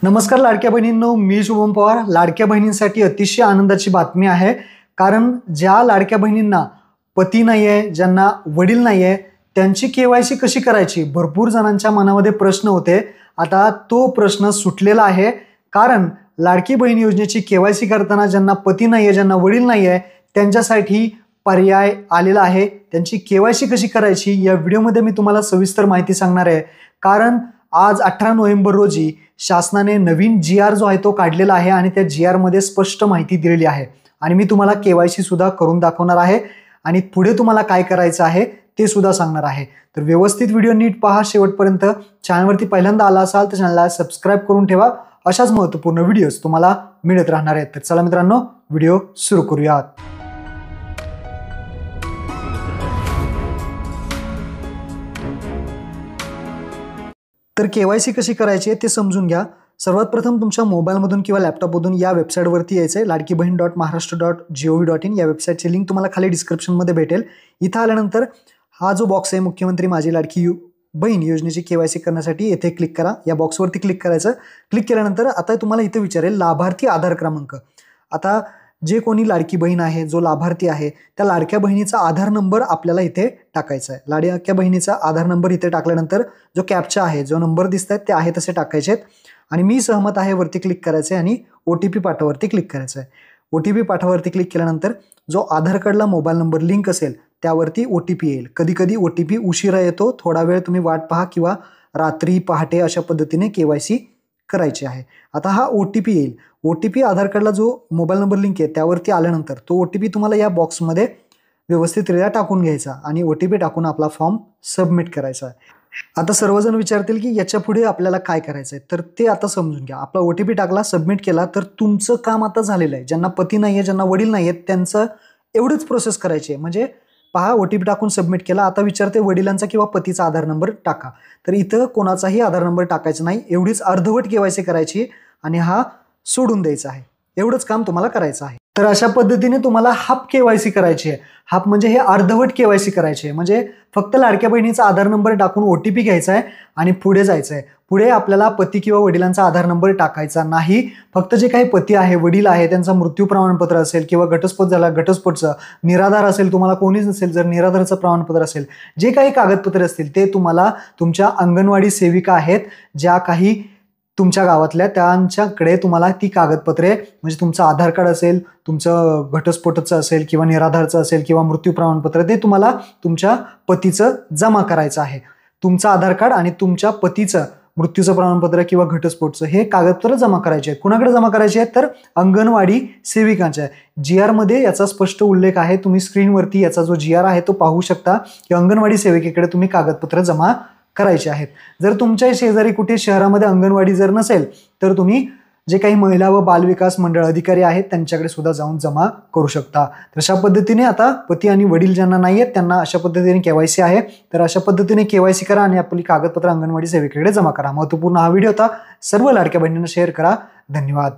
नमस्कार लाडक्या बहिणींनो, मी शुभम पवार। लाडक्या बहिणींसाठी अतिशय आनंदाची बातमी आहे, कारण ज्या लाडक्या बहिणींना पती नाही आहे, ज्यांना वडील नाही आहे, त्यांची केवायसी कशी करायची भरपूर जणांच्या मनामध्ये प्रश्न होते। आता तो प्रश्न सुटलेला आहे, कारण लाडकी बहीण योजनेची केवायसी करताना ज्यांना पती नाही आहे, ज्यांना वडील नाही आहे, त्यांच्यासाठी पर्याय आलेला आहे। त्यांची केवायसी कशी करायची या व्हिडिओमध्ये मी तुम्हाला सविस्तर माहिती सांगणार आहे, कारण आज 18 नोव्हेंबर रोजी शासनाने नवीन GR जो आहे तो काढलेला आहे आणि त्या GR मध्ये स्पष्ट माहिती दिलेली आहे आणि मी तुम्हाला केवायसी सुद्धा करून दाखवणार आहे आणि पुढे तुम्हाला काय करायचं आहे ते सुद्धा सांगणार आहे। तर व्यवस्थित व्हिडिओ नीट पहा शेवटपर्यंत। चॅनलवरती पहिल्यांदा आला असाल तर चॅनलला सबस्क्राइब करून ठेवा, अशाच महत्त्वपूर्ण व्हिडिओज तुम्हाला मिळत राहणार आहेत। तर चला मित्रांनो, व्हिडिओ सुरू करूयात। तर केवायसी कशी करायची आहे ते समजून घ्या। सर्वात प्रथम तुमच्या मोबाईलमधून किंवा लॅपटॉपमधून या वेबसाईटवरती यायचं आहे, ladkibaheen.maharashtra.gov.in। या वेबसाईटची लिंक तुम्हाला खाली डिस्क्रिप्शनमध्ये भेटेल। इथं आल्यानंतर हा जो बॉक्स आहे मुख्यमंत्री माझी लाडकी बहीण योजनेची केवायसी करण्यासाठी, येथे क्लिक करा। या बॉक्सवरती क्लिक करायचं। क्लिक केल्यानंतर आता तुम्हाला इथे विचारेल लाभार्थी आधार क्रमांक। आता जे कोणी लाडकी बहीण आहे, जो लाभार्थी आहे, त्या लाडक्या बहिणीचा आधार नंबर आपल्याला इथे टाकायचा आहे। लाडक्या बहिणीचा आधार नंबर इथे टाकल्यानंतर जो कॅप्चा आहे, जो नंबर दिसतात ते आहे तसे टाकायचे आहेत आणि मी सहमत आहे वरती क्लिक करायचं आहे आणि OTP पाठवावरती क्लिक करायचं आहे। OTP पाठवावरती क्लिक केल्यानंतर जो आधार कार्डला मोबाईल नंबर लिंक असेल त्यावरती OTP येईल। कधी कधी OTP उशिरा येतो, थोडा वेळ तुम्ही वाट पहा किंवा रात्री पहाटे अशा पद्धतीने केवायसी करायची आहे। आता हा OTP येईल। OTP आधार कार्डला जो मोबाईल नंबर लिंक आहे त्यावरती आल्यानंतर तो OTP तुम्हाला या बॉक्समध्ये व्यवस्थितरित्या टाकून घ्यायचा आणि OTP टाकून आपला फॉर्म सबमिट करायचा आहे। आता सर्वजण विचारतील की याच्या पुढे आपल्याला काय करायचं आहे, तर ते आता समजून घ्या। आपला OTP टाकला, सबमिट केला, तर तुमचं काम आता झालेलं आहे। ज्यांना पती नाही आहे, ज्यांना वडील नाही आहेत, त्यांचं एवढीच प्रोसेस करायची आहे। म्हणजे पहा, OTP टाकून सबमिट केला, आता विचारते वडिलांचा किंवा पतीचा आधार नंबर टाका, तर इथं कोणाचाही आधार नंबर टाकायचा नाही। एवढीच अर्धवट केवायसी करायची आणि हा सोडून द्यायचा आहे। एवढंच काम तुम्हाला करायचं आहे। तर अशा पद्धतीने तुम्हाला हाफ केवायसी करायची आहे। हाफ म्हणजे हे अर्धवट केवायसी करायची आहे, म्हणजे फक्त लाडक्या बहिणीचा आधार नंबर टाकून OTP घ्यायचा आहे आणि पुढे जायचं आहे। पुढे आपल्याला पती किंवा वडिलांचा आधार नंबर टाकायचा नाही। फक्त जे काही पती आहे, वडील आहे, त्यांचा मृत्यू प्रमाणपत्र असेल किंवा घटस्फोट झाला घटस्फोटचं, निराधार असेल, तुम्हाला कोणीच नसेल, जर निराधारचं प्रमाणपत्र असेल, जे काही कागदपत्र असतील ते तुम्हाला तुमच्या अंगणवाडी सेविका आहेत ज्या काही तुमच्या गावातल्या, त्यांच्याकडे तुम्हाला ती कागदपत्रे, म्हणजे तुमचं आधार कार्ड असेल, तुमचं घटस्फोटाचं असेल किंवा निराधारचं असेल किंवा मृत्यू प्रमाणपत्र, ते तुम्हाला तुमच्या पतीचं जमा करायचं आहे। तुमचं आधार कार्ड आणि तुमच्या पतीचं मृत्यूचं प्रमाणपत्र किंवा घटस्फोटचं हे कागदपत्र जमा करायचे आहेत। कुणाकडे जमा करायचे आहेत, तर अंगणवाडी सेविकांच्या। GR मध्ये याचा स्पष्ट उल्लेख आहे, तुम्ही स्क्रीनवरती याचा जो GR आहे तो पाहू शकता की अंगणवाडी सेविकेकडे तुम्ही कागदपत्र जमा करायचे आहेत। जर तुमच्या शेजारी कुठे शहरामध्ये अंगणवाडी जर नसेल तर तुम्ही जे काही महिला व बालविकास मंडळ अधिकारी आहेत त्यांच्याकडे सुद्धा जाऊन जमा करू शकता। तर अशा पद्धतीने आता पती आणि वडील ज्यांना नाही आहेत त्यांना अशा पद्धतीने केवायसी आहे। तर अशा पद्धतीने केवायसी करा आणि आपली कागदपत्र अंगणवाडी सेविकेकडे जमा करा। महत्त्वपूर्ण हा व्हिडिओ होता। सर्व लाडक्या बहिणींना शेअर करा। धन्यवाद।